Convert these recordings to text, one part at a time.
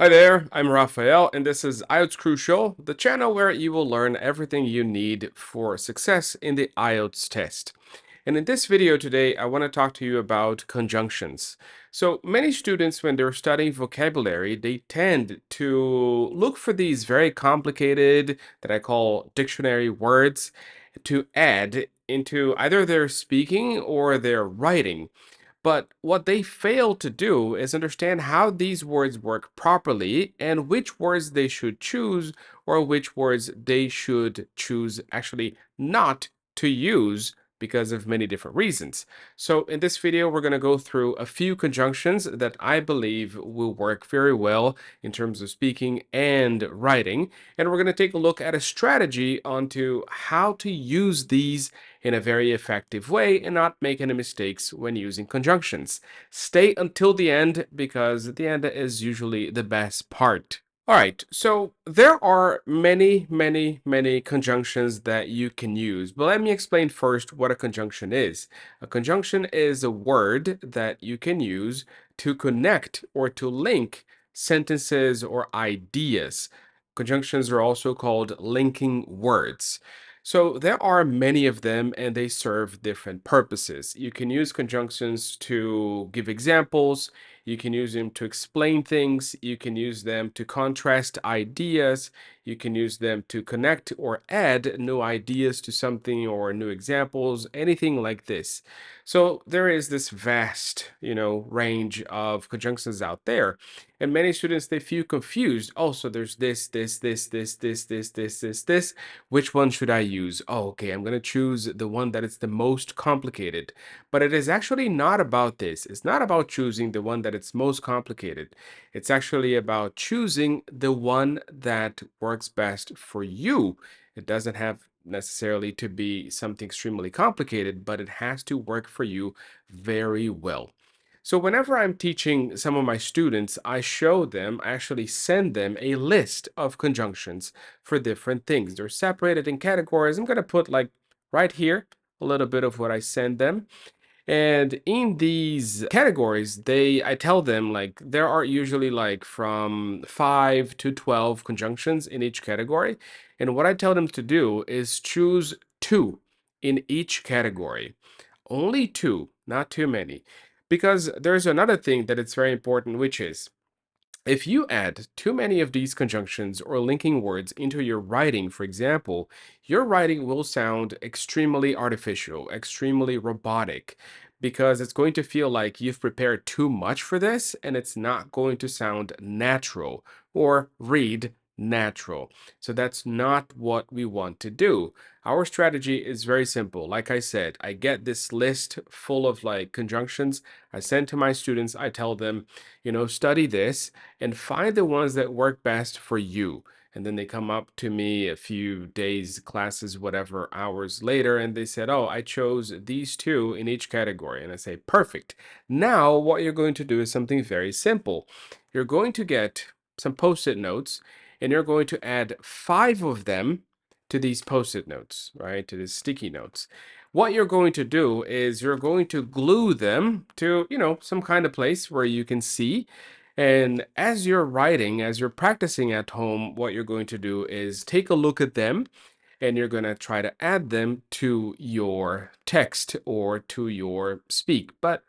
Hi there, I'm Raphael, and this is IELTS Crucial, the channel where you will learn everything you need for success in the IELTS test. And in this video today, I want to talk to you about conjunctions. So many students, when they're studying vocabulary, they tend to look for these very complicated, that I call dictionary words, to add into either their speaking or their writing. But what they fail to do is understand how these words work properly and which words they should choose or which words they should choose actually not to use because of many different reasons. So in this video, we're going to go through a few conjunctions that I believe will work very well in terms of speaking and writing. And we're going to take a look at a strategy onto how to use these in a very effective way and not make any mistakes when using conjunctions. Stay until the end because the end is usually the best part. All right, so there are many conjunctions that you can use, but let me explain first what a conjunction is. A conjunction is a word that you can use to connect or to link sentences or ideas. Conjunctions are also called linking words. So there are many of them and they serve different purposes. You can use conjunctions to give examples, you can use them to explain things, you can use them to contrast ideas, you can use them to connect or add new ideas to something or new examples, anything like this. So there is this vast, range of conjunctions out there. And many students they feel confused. Oh, so there's this. Which one should I use? Oh, okay, I'm going to choose the one that is the most complicated. But it is actually not about this. It's not about choosing the one that is most complicated. It's actually about choosing the one that works best for you. It doesn't have necessarily to be something extremely complicated, but it has to work for you very well. So whenever I'm teaching some of my students, I show them, I actually send them a list of conjunctions for different things. They're separated in categories. I'm going to put like right here a little bit of what I send them. And in these categories, I tell them like there are usually like from 5 to 12 conjunctions in each category. And what I tell them to do is choose two in each category. Only two, not too many. Because there's another thing that it's very important, which is if you add too many of these conjunctions or linking words into your writing, for example, your writing will sound extremely artificial, extremely robotic, because it's going to feel like you've prepared too much for this and it's not going to sound natural or read natural. So that's not what we want to do. Our strategy is very simple. Like I said, I get this list full of like conjunctions. I send to my students, I tell them, study this and find the ones that work best for you. And then they come up to me a few days, classes, whatever, hours later, and they said, oh, I chose these two in each category. And I say, perfect. Now, what you're going to do is something very simple. You're going to get some post it notes, and you're going to add 5 of them to these post it notes, right? To these sticky notes. What you're going to do is you're going to glue them to, some kind of place where you can see, and as you're writing, as you're practicing at home, what you're going to do is take a look at them and you're going to try to add them to your text or to your speak. But,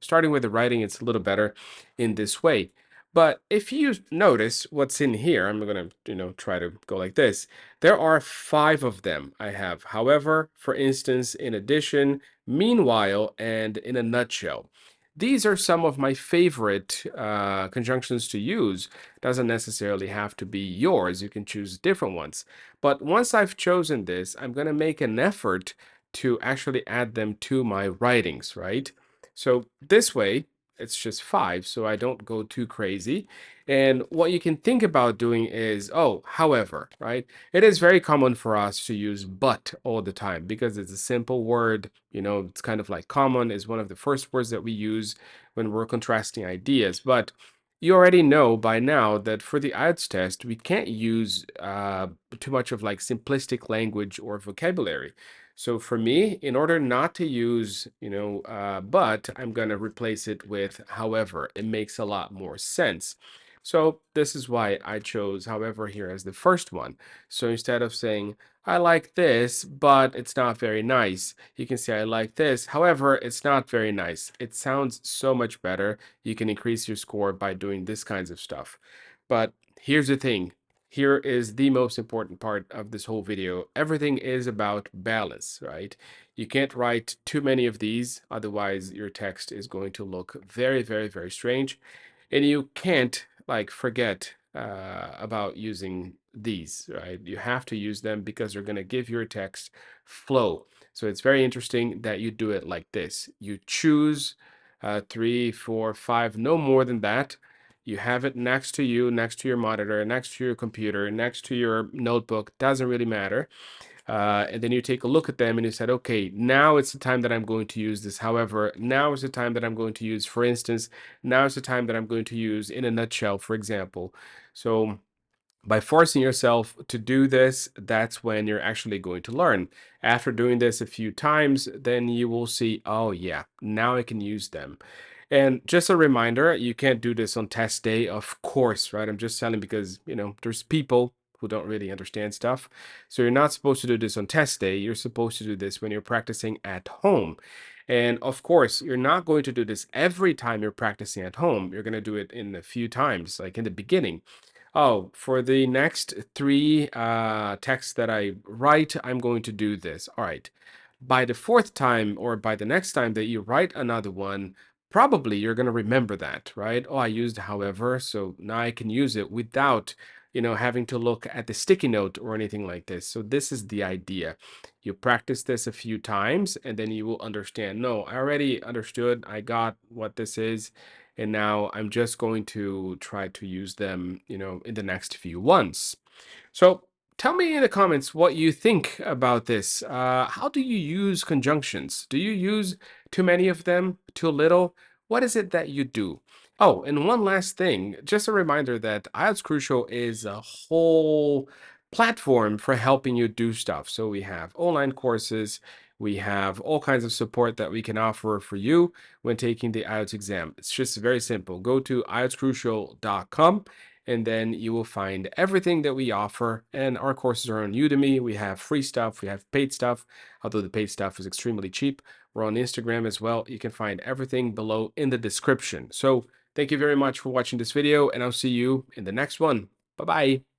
starting with the writing, it's a little better in this way. But if you notice what's in here, I'm going to, try to go like this. There are 5 of them I have. However, for instance, in addition, meanwhile, and in a nutshell. These are some of my favorite conjunctions to use. Doesn't necessarily have to be yours. You can choose different ones. But once I've chosen this, I'm going to make an effort to actually add them to my writings, right? So this way, it's just 5, so I don't go too crazy. And what you can think about doing is, oh, however, right? It is very common for us to use but all the time because it's a simple word. It's kind of like common is one of the first words that we use when we're contrasting ideas. But you already know by now that for the IELTS test, we can't use too much of like simplistic language or vocabulary. So for me, in order not to use, but, I'm going to replace it with however. It makes a lot more sense. So this is why I chose, however, here as the first one. So instead of saying, I like this, but it's not very nice, you can say, I like this, however, it's not very nice. It sounds so much better. You can increase your score by doing this kinds of stuff. But here's the thing. Here is the most important part of this whole video. Everything is about balance, right? You can't write too many of these, otherwise your text is going to look very, very, very strange. And you can't like forget about using these, right? You have to use them because they're going to give your text flow. So it's very interesting that you do it like this. You choose three, four, five, no more than that. You have it next to you, next to your monitor, next to your computer, next to your notebook, doesn't really matter. And then you take a look at them and you said, okay, now it's the time that I'm going to use this. However, now is the time that I'm going to use, for instance, now is the time that I'm going to use in a nutshell, for example. So by forcing yourself to do this, that's when you're actually going to learn. After doing this a few times, then you will see, oh yeah, now I can use them. And just a reminder, you can't do this on test day, of course, right? I'm just telling because, there's people who don't really understand stuff. So you're not supposed to do this on test day. You're supposed to do this when you're practicing at home. And of course, you're not going to do this every time you're practicing at home. You're going to do it in a few times, like in the beginning. Oh, for the next three texts that I write, I'm going to do this. All right. By the fourth time or by the next time that you write another one, probably you're going to remember that, right? Oh, I used however, so now I can use it without, having to look at the sticky note or anything like this. So this is the idea. You practice this a few times and then you will understand. No, I already understood. I got what this is. And now I'm just going to try to use them, in the next few ones. So tell me in the comments what you think about this. How do you use conjunctions? Do you use too many of them? Too little? What is it that you do? Oh, and one last thing, just a reminder that IELTS Crucial is a whole platform for helping you do stuff. So we have online courses, we have all kinds of support that we can offer for you when taking the IELTS exam. It's just very simple. Go to IELTScrucial.com and then you will find everything that we offer. And our courses are on Udemy. We have free stuff, we have paid stuff, although the paid stuff is extremely cheap. We're on Instagram as well. You can find everything below in the description. So thank you very much for watching this video, and I'll see you in the next one. Bye bye.